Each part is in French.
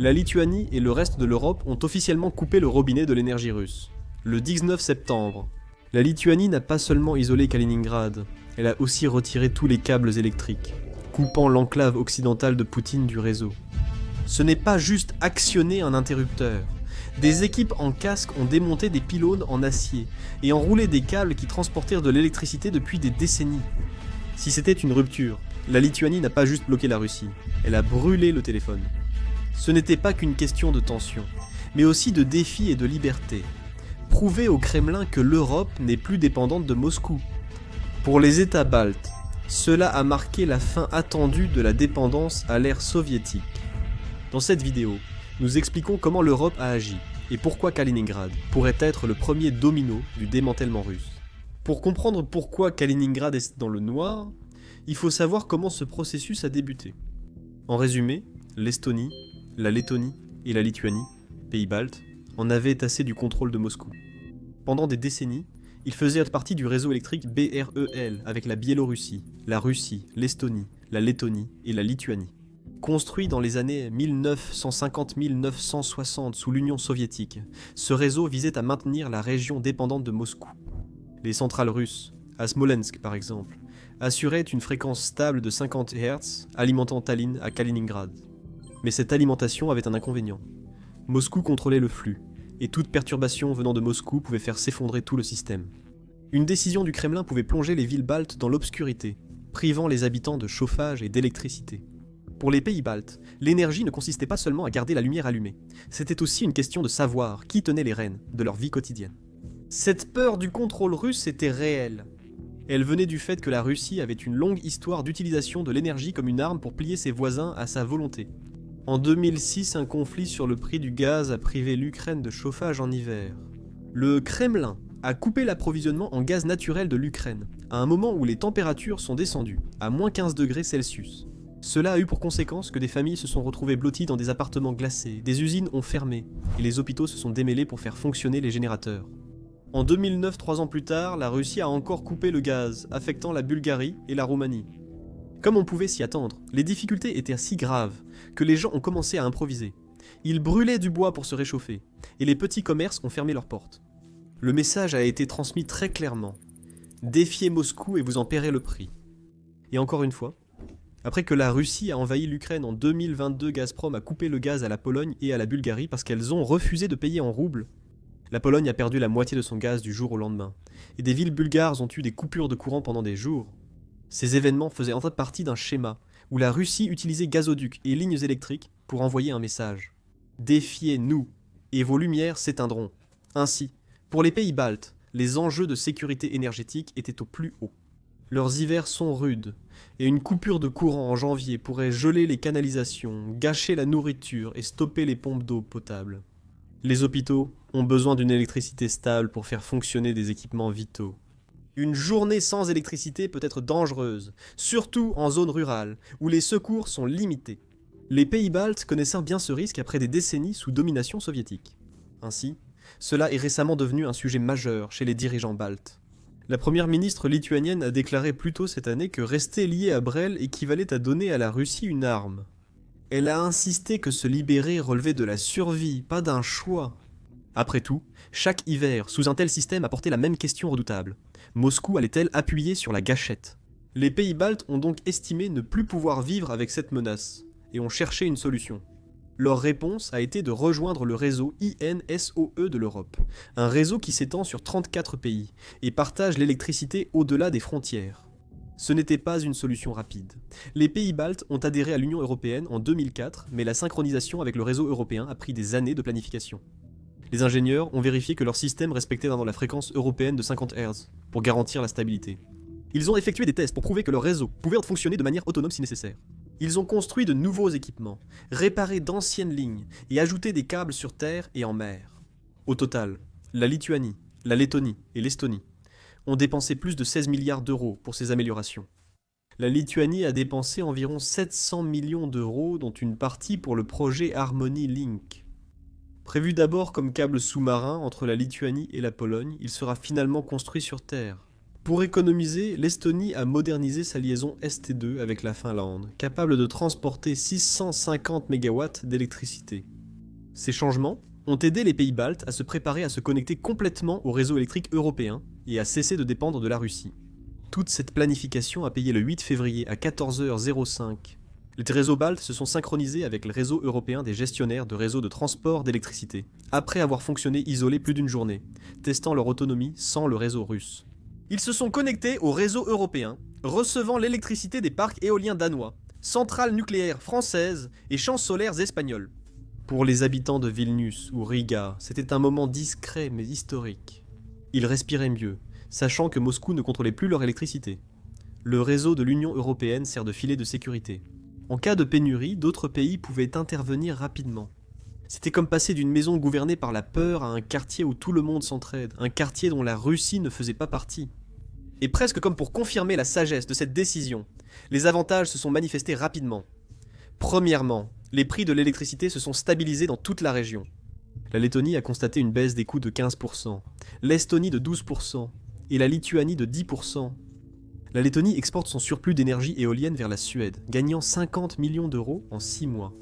La Lituanie et le reste de l'Europe ont officiellement coupé le robinet de l'énergie russe. Le 19 septembre, la Lituanie n'a pas seulement isolé Kaliningrad, elle a aussi retiré tous les câbles électriques, coupant l'enclave occidentale de Poutine du réseau. Ce n'est pas juste actionner un interrupteur. Des équipes en casque ont démonté des pylônes en acier et enroulé des câbles qui transportèrent de l'électricité depuis des décennies. Si c'était une rupture, la Lituanie n'a pas juste bloqué la Russie, elle a brûlé le téléphone. Ce n'était pas qu'une question de tension, mais aussi de défi et de liberté. Prouver au Kremlin que l'Europe n'est plus dépendante de Moscou. Pour les États baltes, cela a marqué la fin attendue de la dépendance à l'ère soviétique. Dans cette vidéo, nous expliquons comment l'Europe a agi et pourquoi Kaliningrad pourrait être le premier domino du démantèlement russe. Pour comprendre pourquoi Kaliningrad est dans le noir, il faut savoir comment ce processus a débuté. En résumé, l'Estonie, la Lettonie et la Lituanie, pays baltes, en avaient assez du contrôle de Moscou. Pendant des décennies, ils faisaient partie du réseau électrique BREL avec la Biélorussie, la Russie, l'Estonie, la Lettonie et la Lituanie. Construit dans les années 1950-1960 sous l'Union soviétique, ce réseau visait à maintenir la région dépendante de Moscou. Les centrales russes, à Smolensk par exemple, assuraient une fréquence stable de 50 Hz alimentant Tallinn à Kaliningrad. Mais cette alimentation avait un inconvénient. Moscou contrôlait le flux, et toute perturbation venant de Moscou pouvait faire s'effondrer tout le système. Une décision du Kremlin pouvait plonger les villes baltes dans l'obscurité, privant les habitants de chauffage et d'électricité. Pour les pays baltes, l'énergie ne consistait pas seulement à garder la lumière allumée, c'était aussi une question de savoir qui tenait les rênes de leur vie quotidienne. Cette peur du contrôle russe était réelle. Elle venait du fait que la Russie avait une longue histoire d'utilisation de l'énergie comme une arme pour plier ses voisins à sa volonté. En 2006, un conflit sur le prix du gaz a privé l'Ukraine de chauffage en hiver. Le Kremlin a coupé l'approvisionnement en gaz naturel de l'Ukraine, à un moment où les températures sont descendues, à moins 15 degrés Celsius. Cela a eu pour conséquence que des familles se sont retrouvées blotties dans des appartements glacés, des usines ont fermé, et les hôpitaux se sont démêlés pour faire fonctionner les générateurs. En 2009, 3 ans plus tard, la Russie a encore coupé le gaz, affectant la Bulgarie et la Roumanie. Comme on pouvait s'y attendre, les difficultés étaient si graves que les gens ont commencé à improviser. Ils brûlaient du bois pour se réchauffer, et les petits commerces ont fermé leurs portes. Le message a été transmis très clairement. Défiez Moscou et vous en paierez le prix. Et encore une fois, après que la Russie a envahi l'Ukraine en 2022, Gazprom a coupé le gaz à la Pologne et à la Bulgarie parce qu'elles ont refusé de payer en roubles. La Pologne a perdu la moitié de son gaz du jour au lendemain, et des villes bulgares ont eu des coupures de courant pendant des jours. Ces événements faisaient en fait partie d'un schéma où la Russie utilisait gazoducs et lignes électriques pour envoyer un message. Défiez-nous, et vos lumières s'éteindront. Ainsi, pour les pays baltes, les enjeux de sécurité énergétique étaient au plus haut. Leurs hivers sont rudes, et une coupure de courant en janvier pourrait geler les canalisations, gâcher la nourriture et stopper les pompes d'eau potable. Les hôpitaux ont besoin d'une électricité stable pour faire fonctionner des équipements vitaux. Une journée sans électricité peut être dangereuse, surtout en zone rurale, où les secours sont limités. Les pays baltes connaissèrent bien ce risque après des décennies sous domination soviétique. Ainsi, cela est récemment devenu un sujet majeur chez les dirigeants baltes. La première ministre lituanienne a déclaré plus tôt cette année que rester lié à Brel équivalait à donner à la Russie une arme. Elle a insisté que se libérer relevait de la survie, pas d'un choix. Après tout, chaque hiver, sous un tel système, apportait la même question redoutable. Moscou allait-elle appuyer sur la gâchette ? Les pays baltes ont donc estimé ne plus pouvoir vivre avec cette menace, et ont cherché une solution. Leur réponse a été de rejoindre le réseau INSOE de l'Europe, un réseau qui s'étend sur 34 pays, et partage l'électricité au-delà des frontières. Ce n'était pas une solution rapide. Les pays baltes ont adhéré à l'Union européenne en 2004, mais la synchronisation avec le réseau européen a pris des années de planification. Les ingénieurs ont vérifié que leur système respectait la fréquence européenne de 50 Hz, pour garantir la stabilité. Ils ont effectué des tests pour prouver que leur réseau pouvait fonctionner de manière autonome si nécessaire. Ils ont construit de nouveaux équipements, réparé d'anciennes lignes et ajouté des câbles sur terre et en mer. Au total, la Lituanie, la Lettonie et l'Estonie ont dépensé plus de 16 milliards d'euros pour ces améliorations. La Lituanie a dépensé environ 700 millions d'euros, dont une partie pour le projet Harmony Link. Prévu d'abord comme câble sous-marin entre la Lituanie et la Pologne, il sera finalement construit sur terre. Pour économiser, l'Estonie a modernisé sa liaison ST2 avec la Finlande, capable de transporter 650 MW d'électricité. Ces changements ont aidé les pays baltes à se préparer à se connecter complètement au réseau électrique européen et à cesser de dépendre de la Russie. Toute cette planification a payé le 8 février à 14h05. Les réseaux baltes se sont synchronisés avec le réseau européen des gestionnaires de réseaux de transport d'électricité, après avoir fonctionné isolés plus d'une journée, testant leur autonomie sans le réseau russe. Ils se sont connectés au réseau européen, recevant l'électricité des parcs éoliens danois, centrales nucléaires françaises et champs solaires espagnols. Pour les habitants de Vilnius ou Riga, c'était un moment discret mais historique. Ils respiraient mieux, sachant que Moscou ne contrôlait plus leur électricité. Le réseau de l'Union européenne sert de filet de sécurité. En cas de pénurie, d'autres pays pouvaient intervenir rapidement. C'était comme passer d'une maison gouvernée par la peur à un quartier où tout le monde s'entraide, un quartier dont la Russie ne faisait pas partie. Et presque comme pour confirmer la sagesse de cette décision, les avantages se sont manifestés rapidement. Premièrement, les prix de l'électricité se sont stabilisés dans toute la région. La Lettonie a constaté une baisse des coûts de 15%, l'Estonie de 12% et la Lituanie de 10%. La Lettonie exporte son surplus d'énergie éolienne vers la Suède, gagnant 50 millions d'euros en 6 mois.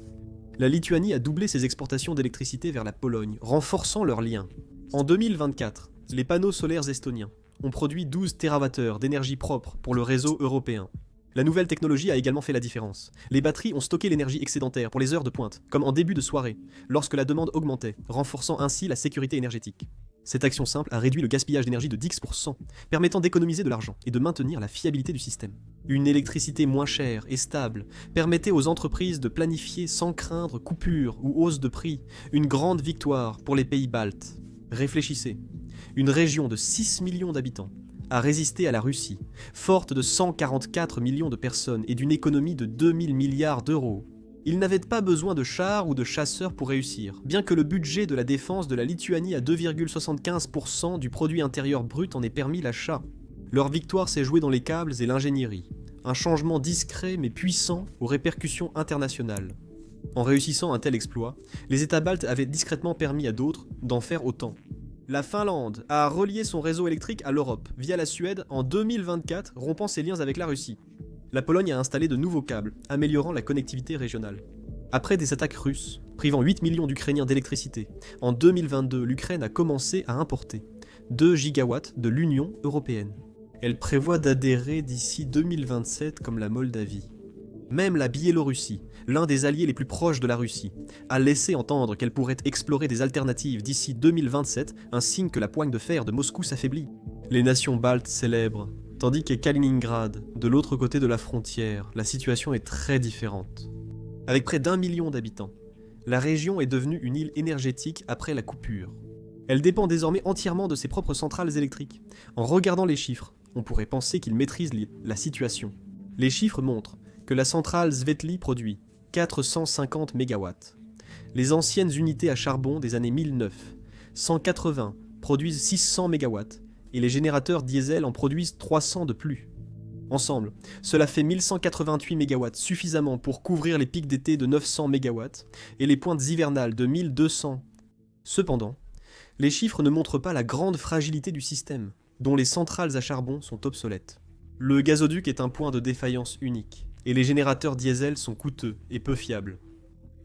La Lituanie a doublé ses exportations d'électricité vers la Pologne, renforçant leurs liens. En 2024, les panneaux solaires estoniens ont produit 12 TWh d'énergie propre pour le réseau européen. La nouvelle technologie a également fait la différence. Les batteries ont stocké l'énergie excédentaire pour les heures de pointe, comme en début de soirée, lorsque la demande augmentait, renforçant ainsi la sécurité énergétique. Cette action simple a réduit le gaspillage d'énergie de 10%, permettant d'économiser de l'argent et de maintenir la fiabilité du système. Une électricité moins chère et stable permettait aux entreprises de planifier sans craindre coupures ou hausse de prix, une grande victoire pour les pays baltes. Réfléchissez, une région de 6 millions d'habitants a résisté à la Russie, forte de 144 millions de personnes et d'une économie de 2000 milliards d'euros. Ils n'avaient pas besoin de chars ou de chasseurs pour réussir, bien que le budget de la défense de la Lituanie à 2,75% du produit intérieur brut en ait permis l'achat. Leur victoire s'est jouée dans les câbles et l'ingénierie, un changement discret mais puissant aux répercussions internationales. En réussissant un tel exploit, les États baltes avaient discrètement permis à d'autres d'en faire autant. La Finlande a relié son réseau électrique à l'Europe via la Suède en 2024, rompant ses liens avec la Russie. La Pologne a installé de nouveaux câbles, améliorant la connectivité régionale. Après des attaques russes, privant 8 millions d'Ukrainiens d'électricité, en 2022, l'Ukraine a commencé à importer 2 gigawatts de l'Union européenne. Elle prévoit d'adhérer d'ici 2027 comme la Moldavie. Même la Biélorussie, l'un des alliés les plus proches de la Russie, a laissé entendre qu'elle pourrait explorer des alternatives d'ici 2027, un signe que la poigne de fer de Moscou s'affaiblit. Les nations baltes célèbrent, tandis qu'à Kaliningrad, de l'autre côté de la frontière, la situation est très différente. Avec près d'1 million d'habitants, la région est devenue une île énergétique après la coupure. Elle dépend désormais entièrement de ses propres centrales électriques. En regardant les chiffres, on pourrait penser qu'ils maîtrisent la situation. Les chiffres montrent que la centrale Svetli produit 450 MW. Les anciennes unités à charbon des années 1009, 180, produisent 600 MW, et les générateurs diesel en produisent 300 de plus. Ensemble, cela fait 1188 MW, suffisamment pour couvrir les pics d'été de 900 MW et les pointes hivernales de 1200. Cependant, les chiffres ne montrent pas la grande fragilité du système, dont les centrales à charbon sont obsolètes. Le gazoduc est un point de défaillance unique, et les générateurs diesel sont coûteux et peu fiables.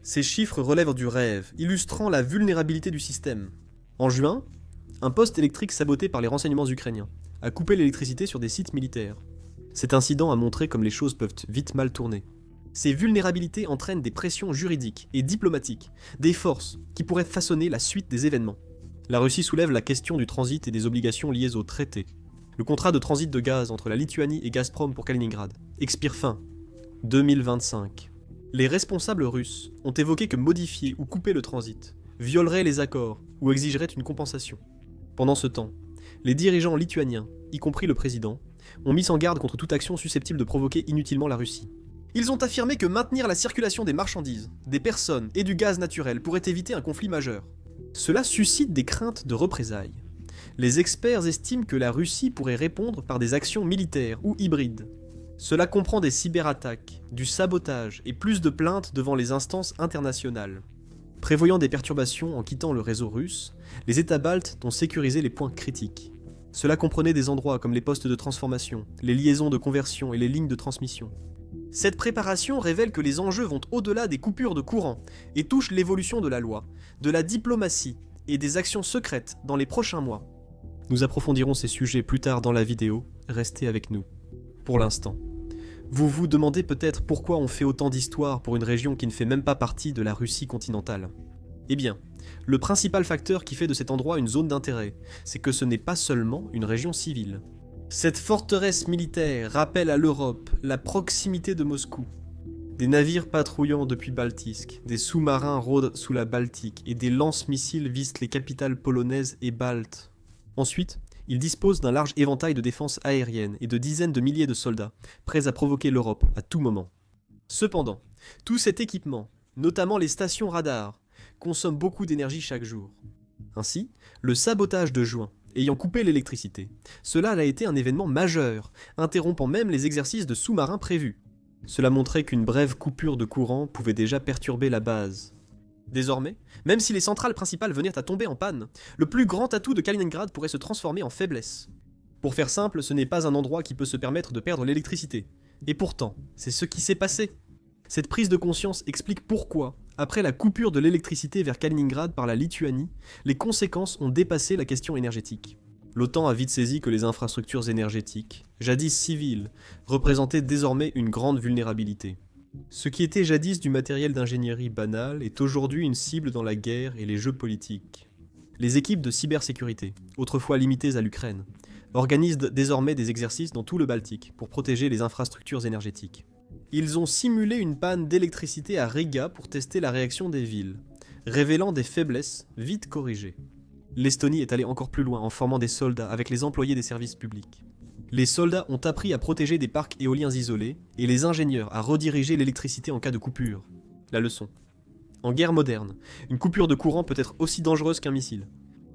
Ces chiffres relèvent du rêve, illustrant la vulnérabilité du système. En juin, un poste électrique saboté par les renseignements ukrainiens a coupé l'électricité sur des sites militaires. Cet incident a montré comme les choses peuvent vite mal tourner. Ces vulnérabilités entraînent des pressions juridiques et diplomatiques, des forces qui pourraient façonner la suite des événements. La Russie soulève la question du transit et des obligations liées au traité. Le contrat de transit de gaz entre la Lituanie et Gazprom pour Kaliningrad expire fin 2025. Les responsables russes ont évoqué que modifier ou couper le transit violerait les accords ou exigerait une compensation. Pendant ce temps, les dirigeants lituaniens, y compris le président, ont mis en garde contre toute action susceptible de provoquer inutilement la Russie. Ils ont affirmé que maintenir la circulation des marchandises, des personnes et du gaz naturel pourrait éviter un conflit majeur. Cela suscite des craintes de représailles. Les experts estiment que la Russie pourrait répondre par des actions militaires ou hybrides. Cela comprend des cyberattaques, du sabotage et plus de plaintes devant les instances internationales. Prévoyant des perturbations en quittant le réseau russe, les États baltes ont sécurisé les points critiques. Cela comprenait des endroits comme les postes de transformation, les liaisons de conversion et les lignes de transmission. Cette préparation révèle que les enjeux vont au-delà des coupures de courant et touchent l'évolution de la loi, de la diplomatie et des actions secrètes dans les prochains mois. Nous approfondirons ces sujets plus tard dans la vidéo, restez avec nous. Pour l'instant. Vous vous demandez peut-être pourquoi on fait autant d'histoire pour une région qui ne fait même pas partie de la Russie continentale. Eh bien, le principal facteur qui fait de cet endroit une zone d'intérêt, c'est que ce n'est pas seulement une région civile. Cette forteresse militaire rappelle à l'Europe la proximité de Moscou. Des navires patrouillant depuis Baltisk, des sous-marins rôdent sous la Baltique et des lance-missiles visent les capitales polonaises et baltes. Ensuite, il dispose d'un large éventail de défense aérienne et de dizaines de milliers de soldats, prêts à provoquer l'Europe à tout moment. Cependant, tout cet équipement, notamment les stations radars, consomme beaucoup d'énergie chaque jour. Ainsi, le sabotage de juin, ayant coupé l'électricité, cela a été un événement majeur, interrompant même les exercices de sous-marins prévus. Cela montrait qu'une brève coupure de courant pouvait déjà perturber la base. Désormais, même si les centrales principales venaient à tomber en panne, le plus grand atout de Kaliningrad pourrait se transformer en faiblesse. Pour faire simple, ce n'est pas un endroit qui peut se permettre de perdre l'électricité. Et pourtant, c'est ce qui s'est passé. Cette prise de conscience explique pourquoi, après la coupure de l'électricité vers Kaliningrad par la Lituanie, les conséquences ont dépassé la question énergétique. L'OTAN a vite saisi que les infrastructures énergétiques, jadis civiles, représentaient désormais une grande vulnérabilité. Ce qui était jadis du matériel d'ingénierie banal est aujourd'hui une cible dans la guerre et les jeux politiques. Les équipes de cybersécurité, autrefois limitées à l'Ukraine, organisent désormais des exercices dans tout le Baltique pour protéger les infrastructures énergétiques. Ils ont simulé une panne d'électricité à Riga pour tester la réaction des villes, révélant des faiblesses vite corrigées. L'Estonie est allée encore plus loin en formant des soldats avec les employés des services publics. Les soldats ont appris à protéger des parcs éoliens isolés et les ingénieurs à rediriger l'électricité en cas de coupure. La leçon. En guerre moderne, une coupure de courant peut être aussi dangereuse qu'un missile.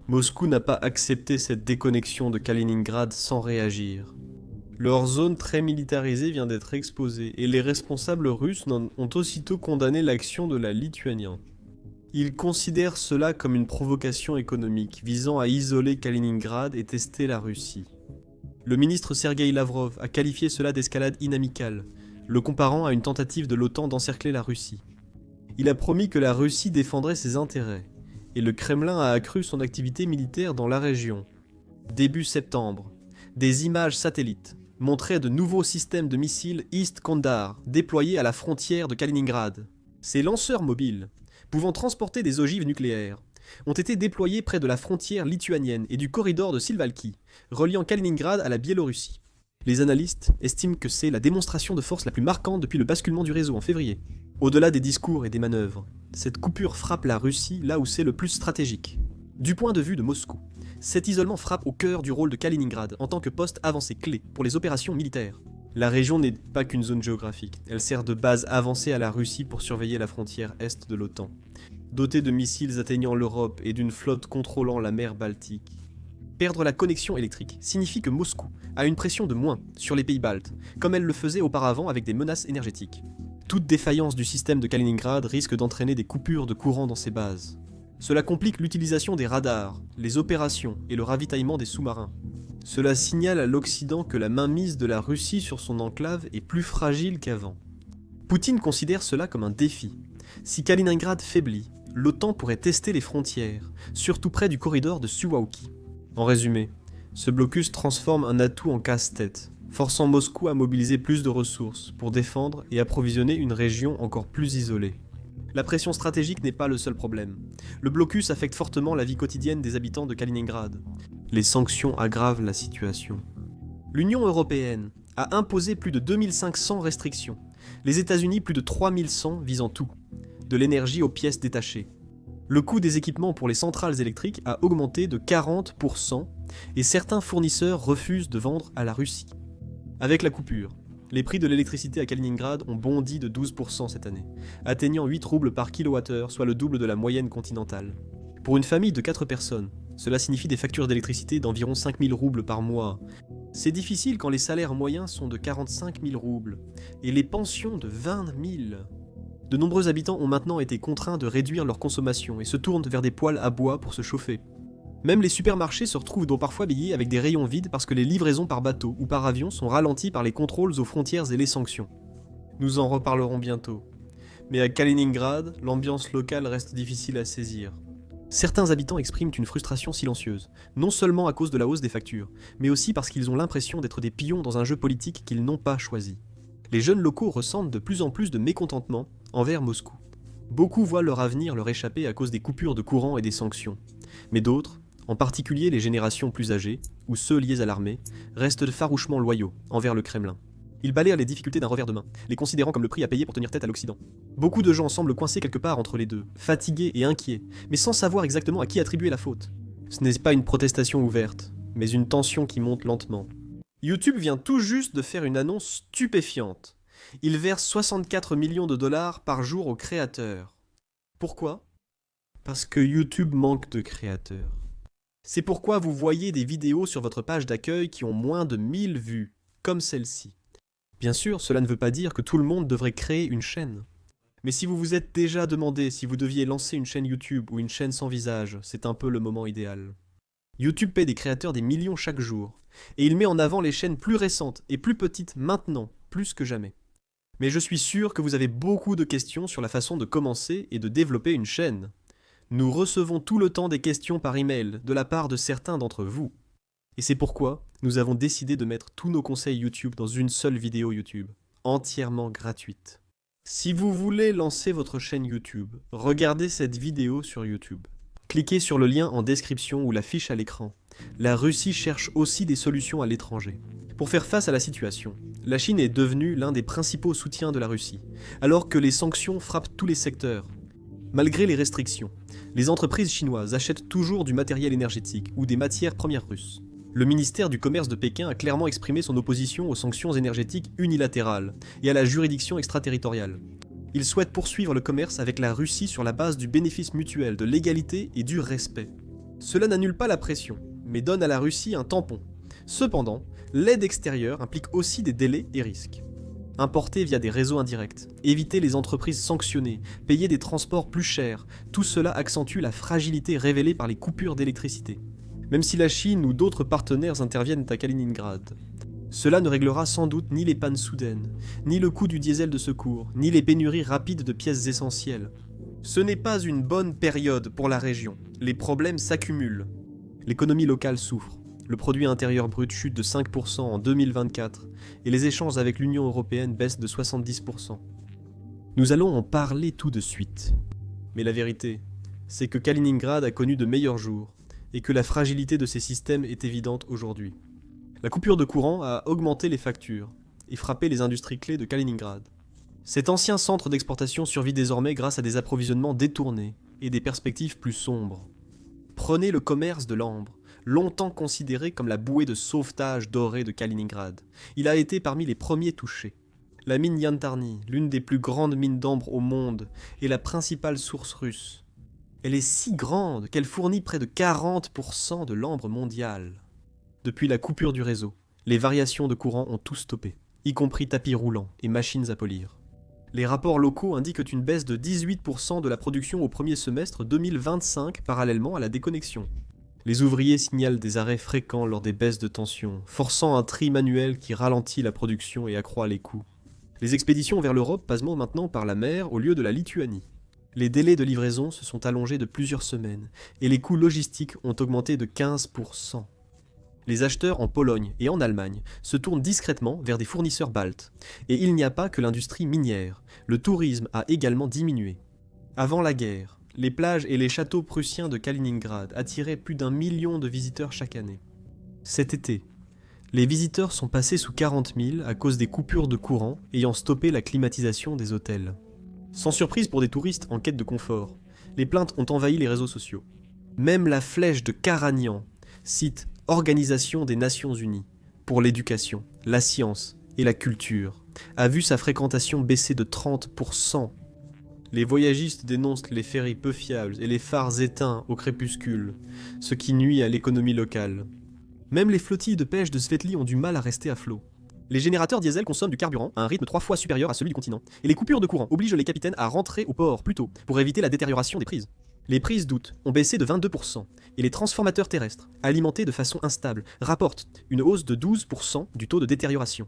Moscou n'a pas accepté cette déconnexion de Kaliningrad sans réagir. Leur zone très militarisée vient d'être exposée et les responsables russes ont aussitôt condamné l'action de la Lituanie. Ils considèrent cela comme une provocation économique visant à isoler Kaliningrad et tester la Russie. Le ministre Sergueï Lavrov a qualifié cela d'escalade inamicale, le comparant à une tentative de l'OTAN d'encercler la Russie. Il a promis que la Russie défendrait ses intérêts, et le Kremlin a accru son activité militaire dans la région. Début septembre, des images satellites montraient de nouveaux systèmes de missiles Ist-Kondar déployés à la frontière de Kaliningrad. Ces lanceurs mobiles, pouvant transporter des ogives nucléaires, ont été déployés près de la frontière lituanienne et du corridor de Silvalki, reliant Kaliningrad à la Biélorussie. Les analystes estiment que c'est la démonstration de force la plus marquante depuis le basculement du réseau en février. Au-delà des discours et des manœuvres, cette coupure frappe la Russie là où c'est le plus stratégique. Du point de vue de Moscou, cet isolement frappe au cœur du rôle de Kaliningrad en tant que poste avancé clé pour les opérations militaires. La région n'est pas qu'une zone géographique, elle sert de base avancée à la Russie pour surveiller la frontière est de l'OTAN. Dotée de missiles atteignant l'Europe et d'une flotte contrôlant la mer Baltique. Perdre la connexion électrique signifie que Moscou a une pression de moins sur les pays baltes, comme elle le faisait auparavant avec des menaces énergétiques. Toute défaillance du système de Kaliningrad risque d'entraîner des coupures de courant dans ses bases. Cela complique l'utilisation des radars, les opérations et le ravitaillement des sous-marins. Cela signale à l'Occident que la mainmise de la Russie sur son enclave est plus fragile qu'avant. Poutine considère cela comme un défi. Si Kaliningrad faiblit, l'OTAN pourrait tester les frontières, surtout près du corridor de Suwałki. En résumé, ce blocus transforme un atout en casse-tête, forçant Moscou à mobiliser plus de ressources pour défendre et approvisionner une région encore plus isolée. La pression stratégique n'est pas le seul problème. Le blocus affecte fortement la vie quotidienne des habitants de Kaliningrad. Les sanctions aggravent la situation. L'Union européenne a imposé plus de 2500 restrictions, les États-Unis plus de 3100 visant tout, de l'énergie aux pièces détachées. Le coût des équipements pour les centrales électriques a augmenté de 40% et certains fournisseurs refusent de vendre à la Russie. Avec la coupure, les prix de l'électricité à Kaliningrad ont bondi de 12% cette année, atteignant 8 roubles par kilowattheure, soit le double de la moyenne continentale. Pour une famille de 4 personnes, cela signifie des factures d'électricité d'environ 5000 roubles par mois. C'est difficile quand les salaires moyens sont de 45 000 roubles et les pensions de 20 000. De nombreux habitants ont maintenant été contraints de réduire leur consommation et se tournent vers des poêles à bois pour se chauffer. Même les supermarchés se retrouvent donc parfois habillés avec des rayons vides parce que les livraisons par bateau ou par avion sont ralenties par les contrôles aux frontières et les sanctions. Nous en reparlerons bientôt. Mais à Kaliningrad, l'ambiance locale reste difficile à saisir. Certains habitants expriment une frustration silencieuse, non seulement à cause de la hausse des factures, mais aussi parce qu'ils ont l'impression d'être des pions dans un jeu politique qu'ils n'ont pas choisi. Les jeunes locaux ressentent de plus en plus de mécontentement envers Moscou. Beaucoup voient leur avenir leur échapper à cause des coupures de courant et des sanctions. Mais d'autres, en particulier les générations plus âgées, ou ceux liés à l'armée, restent farouchement loyaux envers le Kremlin. Ils balayent les difficultés d'un revers de main, les considérant comme le prix à payer pour tenir tête à l'Occident. Beaucoup de gens semblent coincés quelque part entre les deux, fatigués et inquiets, mais sans savoir exactement à qui attribuer la faute. Ce n'est pas une protestation ouverte, mais une tension qui monte lentement. YouTube vient tout juste de faire une annonce stupéfiante. Il verse 64 millions de dollars par jour aux créateurs. Pourquoi ? Parce que YouTube manque de créateurs. C'est pourquoi vous voyez des vidéos sur votre page d'accueil qui ont moins de 1000 vues, comme celle-ci. Bien sûr, cela ne veut pas dire que tout le monde devrait créer une chaîne. Mais si vous vous êtes déjà demandé si vous deviez lancer une chaîne YouTube ou une chaîne sans visage, c'est un peu le moment idéal. YouTube paie des créateurs des millions chaque jour, et il met en avant les chaînes plus récentes et plus petites maintenant, plus que jamais. Mais je suis sûr que vous avez beaucoup de questions sur la façon de commencer et de développer une chaîne. Nous recevons tout le temps des questions par email de la part de certains d'entre vous. Et c'est pourquoi nous avons décidé de mettre tous nos conseils YouTube dans une seule vidéo YouTube, entièrement gratuite. Si vous voulez lancer votre chaîne YouTube, regardez cette vidéo sur YouTube. Cliquez sur le lien en description ou la fiche à l'écran. La Russie cherche aussi des solutions à l'étranger. Pour faire face à la situation, la Chine est devenue l'un des principaux soutiens de la Russie, alors que les sanctions frappent tous les secteurs. Malgré les restrictions, les entreprises chinoises achètent toujours du matériel énergétique ou des matières premières russes. Le ministère du Commerce de Pékin a clairement exprimé son opposition aux sanctions énergétiques unilatérales et à la juridiction extraterritoriale. Il souhaite poursuivre le commerce avec la Russie sur la base du bénéfice mutuel, de l'égalité et du respect. Cela n'annule pas la pression, mais donne à la Russie un tampon. Cependant, l'aide extérieure implique aussi des délais et risques. Importer via des réseaux indirects, éviter les entreprises sanctionnées, payer des transports plus chers, tout cela accentue la fragilité révélée par les coupures d'électricité. Même si la Chine ou d'autres partenaires interviennent à Kaliningrad. Cela ne réglera sans doute ni les pannes soudaines, ni le coût du diesel de secours, ni les pénuries rapides de pièces essentielles. Ce n'est pas une bonne période pour la région, les problèmes s'accumulent. L'économie locale souffre. Le produit intérieur brut chute de 5% en 2024 et les échanges avec l'Union européenne baissent de 70%. Nous allons en parler tout de suite. Mais la vérité, c'est que Kaliningrad a connu de meilleurs jours et que la fragilité de ses systèmes est évidente aujourd'hui. La coupure de courant a augmenté les factures et frappé les industries clés de Kaliningrad. Cet ancien centre d'exportation survit désormais grâce à des approvisionnements détournés et des perspectives plus sombres. Prenez le commerce de l'ambre, longtemps considéré comme la bouée de sauvetage dorée de Kaliningrad. Il a été parmi les premiers touchés. La mine Yantarny, l'une des plus grandes mines d'ambre au monde, est la principale source russe. Elle est si grande qu'elle fournit près de 40% de l'ambre mondial. Depuis la coupure du réseau, les variations de courant ont tout stoppé, y compris tapis roulants et machines à polir. Les rapports locaux indiquent une baisse de 18% de la production au premier semestre 2025 parallèlement à la déconnexion. Les ouvriers signalent des arrêts fréquents lors des baisses de tension, forçant un tri manuel qui ralentit la production et accroît les coûts. Les expéditions vers l'Europe passent maintenant par la mer au lieu de la Lituanie. Les délais de livraison se sont allongés de plusieurs semaines et les coûts logistiques ont augmenté de 15%. Les acheteurs en Pologne et en Allemagne se tournent discrètement vers des fournisseurs baltes. Et il n'y a pas que l'industrie minière, le tourisme a également diminué. Avant la guerre, les plages et les châteaux prussiens de Kaliningrad attiraient plus d'1 million de visiteurs chaque année. Cet été, les visiteurs sont passés sous 40 000 à cause des coupures de courant ayant stoppé la climatisation des hôtels. Sans surprise pour des touristes en quête de confort, les plaintes ont envahi les réseaux sociaux. Même la flèche de Karanian cite Organisation des Nations Unies pour l'éducation, la science et la culture, a vu sa fréquentation baisser de 30%. Les voyagistes dénoncent les ferries peu fiables et les phares éteints au crépuscule, ce qui nuit à l'économie locale. Même les flottilles de pêche de Svetli ont du mal à rester à flot. Les générateurs diesel consomment du carburant à un rythme 3 fois supérieur à celui du continent, et les coupures de courant obligent les capitaines à rentrer au port plus tôt pour éviter la détérioration des prises. Les prises d'août ont baissé de 22%, et les transformateurs terrestres, alimentés de façon instable, rapportent une hausse de 12% du taux de détérioration.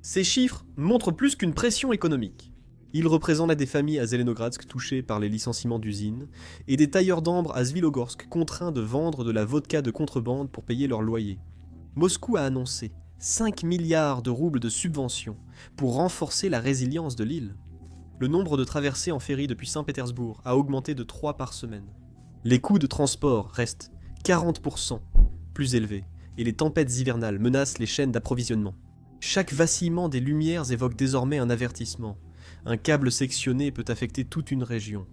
Ces chiffres montrent plus qu'une pression économique. Ils représentent des familles à Zelenogradsk touchées par les licenciements d'usines, et des tailleurs d'ambre à Svilogorsk contraints de vendre de la vodka de contrebande pour payer leur loyer. Moscou a annoncé 5 milliards de roubles de subventions pour renforcer la résilience de l'île. Le nombre de traversées en ferry depuis Saint-Pétersbourg a augmenté de 3 par semaine. Les coûts de transport restent 40% plus élevés, et les tempêtes hivernales menacent les chaînes d'approvisionnement. Chaque vacillement des lumières évoque désormais un avertissement. Un câble sectionné peut affecter toute une région.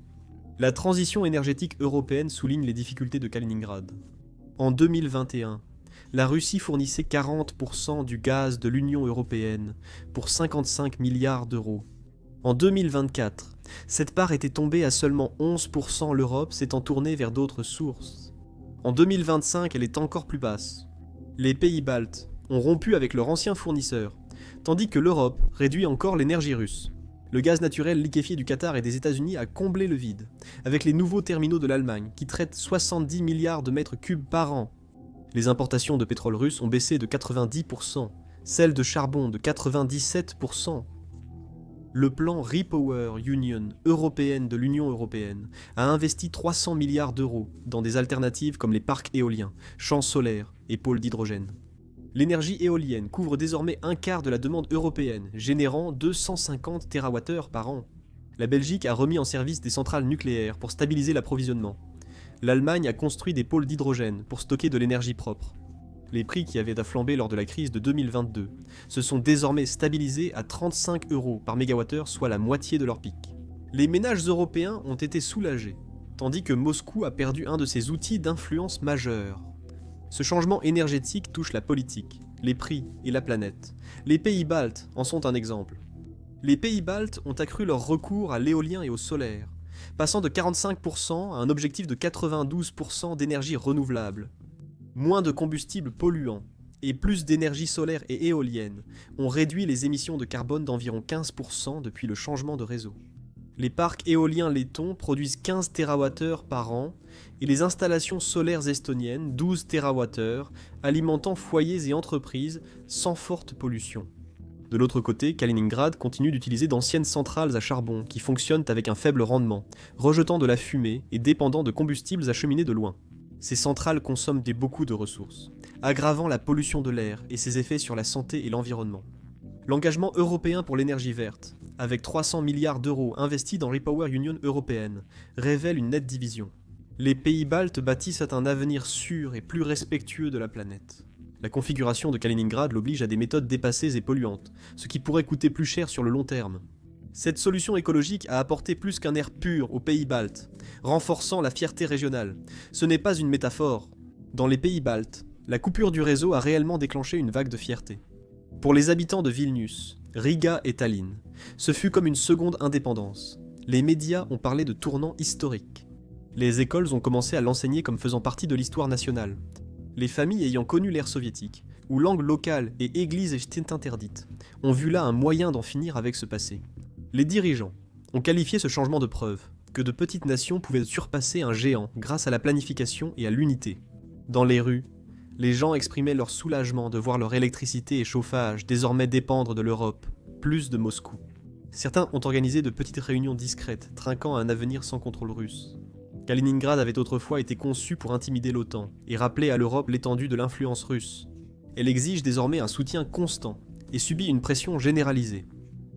La transition énergétique européenne souligne les difficultés de Kaliningrad. En 2021, la Russie fournissait 40% du gaz de l'Union européenne pour 55 milliards d'euros. En 2024, cette part était tombée à seulement 11%, l'Europe s'étant tournée vers d'autres sources. En 2025, elle est encore plus basse. Les pays baltes ont rompu avec leur ancien fournisseur, tandis que l'Europe réduit encore l'énergie russe. Le gaz naturel liquéfié du Qatar et des États-Unis a comblé le vide, avec les nouveaux terminaux de l'Allemagne qui traitent 70 milliards de mètres cubes par an. Les importations de pétrole russe ont baissé de 90%, celles de charbon de 97%. Le plan Repower Union européenne de l'Union européenne a investi 300 milliards d'euros dans des alternatives comme les parcs éoliens, champs solaires et pôles d'hydrogène. L'énergie éolienne couvre désormais un quart de la demande européenne, générant 250 TWh par an. La Belgique a remis en service des centrales nucléaires pour stabiliser l'approvisionnement. L'Allemagne a construit des pôles d'hydrogène pour stocker de l'énergie propre. Les prix qui avaient flambé lors de la crise de 2022 se sont désormais stabilisés à 35 € par mégawattheure, soit la moitié de leur pic. Les ménages européens ont été soulagés, tandis que Moscou a perdu un de ses outils d'influence majeur. Ce changement énergétique touche la politique, les prix et la planète. Les pays baltes en sont un exemple. Les pays baltes ont accru leur recours à l'éolien et au solaire, passant de 45% à un objectif de 92% d'énergie renouvelable. Moins de combustibles polluants et plus d'énergie solaire et éolienne ont réduit les émissions de carbone d'environ 15% depuis le changement de réseau. Les parcs éoliens lettons produisent 15 TWh par an et les installations solaires estoniennes 12 TWh, alimentant foyers et entreprises sans forte pollution. De l'autre côté, Kaliningrad continue d'utiliser d'anciennes centrales à charbon qui fonctionnent avec un faible rendement, rejetant de la fumée et dépendant de combustibles acheminés de loin. Ces centrales consomment beaucoup de ressources, aggravant la pollution de l'air et ses effets sur la santé et l'environnement. L'engagement européen pour l'énergie verte, avec 300 milliards d'euros investis dans Repower Union européenne, révèle une nette division. Les pays baltes bâtissent un avenir sûr et plus respectueux de la planète. La configuration de Kaliningrad l'oblige à des méthodes dépassées et polluantes, ce qui pourrait coûter plus cher sur le long terme. Cette solution écologique a apporté plus qu'un air pur aux pays baltes, renforçant la fierté régionale. Ce n'est pas une métaphore. Dans les pays baltes, la coupure du réseau a réellement déclenché une vague de fierté. Pour les habitants de Vilnius, Riga et Tallinn, ce fut comme une seconde indépendance. Les médias ont parlé de tournant historique. Les écoles ont commencé à l'enseigner comme faisant partie de l'histoire nationale. Les familles ayant connu l'ère soviétique, où langue locale et église étaient interdites, ont vu là un moyen d'en finir avec ce passé. Les dirigeants ont qualifié ce changement de preuve que de petites nations pouvaient surpasser un géant grâce à la planification et à l'unité. Dans les rues, les gens exprimaient leur soulagement de voir leur électricité et chauffage désormais dépendre de l'Europe, plus de Moscou. Certains ont organisé de petites réunions discrètes, trinquant à un avenir sans contrôle russe. Kaliningrad avait autrefois été conçu pour intimider l'OTAN et rappeler à l'Europe l'étendue de l'influence russe. Elle exige désormais un soutien constant et subit une pression généralisée.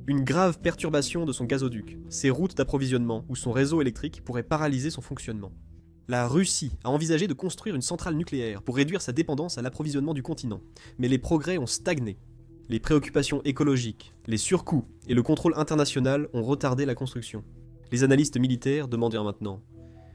Une grave perturbation de son gazoduc, ses routes d'approvisionnement ou son réseau électrique pourrait paralyser son fonctionnement. La Russie a envisagé de construire une centrale nucléaire pour réduire sa dépendance à l'approvisionnement du continent, mais les progrès ont stagné. Les préoccupations écologiques, les surcoûts et le contrôle international ont retardé la construction. Les analystes militaires demandaient maintenant: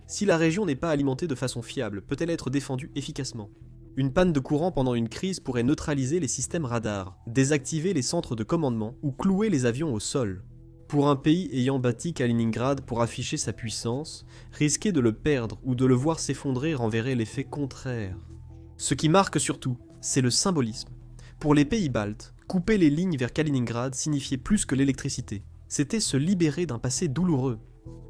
si la région n'est pas alimentée de façon fiable, peut-elle être défendue efficacement ? Une panne de courant pendant une crise pourrait neutraliser les systèmes radars, désactiver les centres de commandement ou clouer les avions au sol. Pour un pays ayant bâti Kaliningrad pour afficher sa puissance, risquer de le perdre ou de le voir s'effondrer renverrait l'effet contraire. Ce qui marque surtout, c'est le symbolisme. Pour les pays baltes, couper les lignes vers Kaliningrad signifiait plus que l'électricité. C'était se libérer d'un passé douloureux.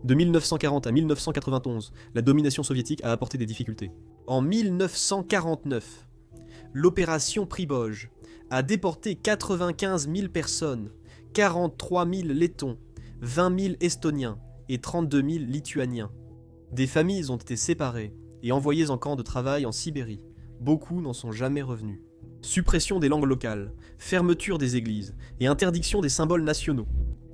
De 1940 à 1991, la domination soviétique a apporté des difficultés. En 1949, l'opération Priboj a déporté 95 000 personnes, 43 000 Lettons, 20 000 Estoniens et 32 000 Lituaniens. Des familles ont été séparées et envoyées en camp de travail en Sibérie. Beaucoup n'en sont jamais revenus. Suppression des langues locales, fermeture des églises et interdiction des symboles nationaux.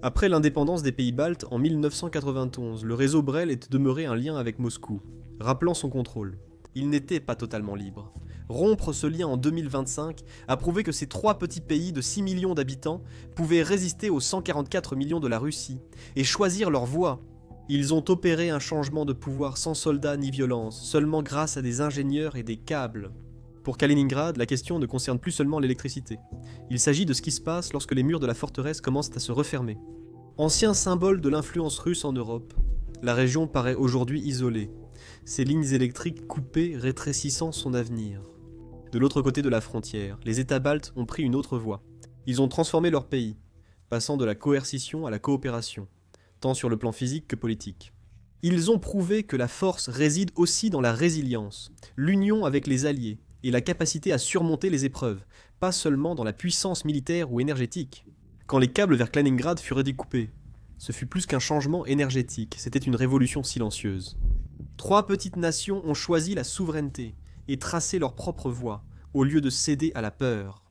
Après l'indépendance des pays baltes en 1991, le réseau Brel est demeuré un lien avec Moscou, rappelant son contrôle. Il n'était pas totalement libre. Rompre ce lien en 2025 a prouvé que ces trois petits pays de 6 millions d'habitants pouvaient résister aux 144 millions de la Russie et choisir leur voie. Ils ont opéré un changement de pouvoir sans soldats ni violence, seulement grâce à des ingénieurs et des câbles. Pour Kaliningrad, la question ne concerne plus seulement l'électricité. Il s'agit de ce qui se passe lorsque les murs de la forteresse commencent à se refermer. Ancien symbole de l'influence russe en Europe, la région paraît aujourd'hui isolée, ses lignes électriques coupées rétrécissant son avenir. De l'autre côté de la frontière, les États baltes ont pris une autre voie. Ils ont transformé leur pays, passant de la coercition à la coopération, tant sur le plan physique que politique. Ils ont prouvé que la force réside aussi dans la résilience, l'union avec les alliés et la capacité à surmonter les épreuves, pas seulement dans la puissance militaire ou énergétique. Quand les câbles vers Kaliningrad furent découpés, ce fut plus qu'un changement énergétique, c'était une révolution silencieuse. Trois petites nations ont choisi la souveraineté et tracé leur propre voie, au lieu de céder à la peur.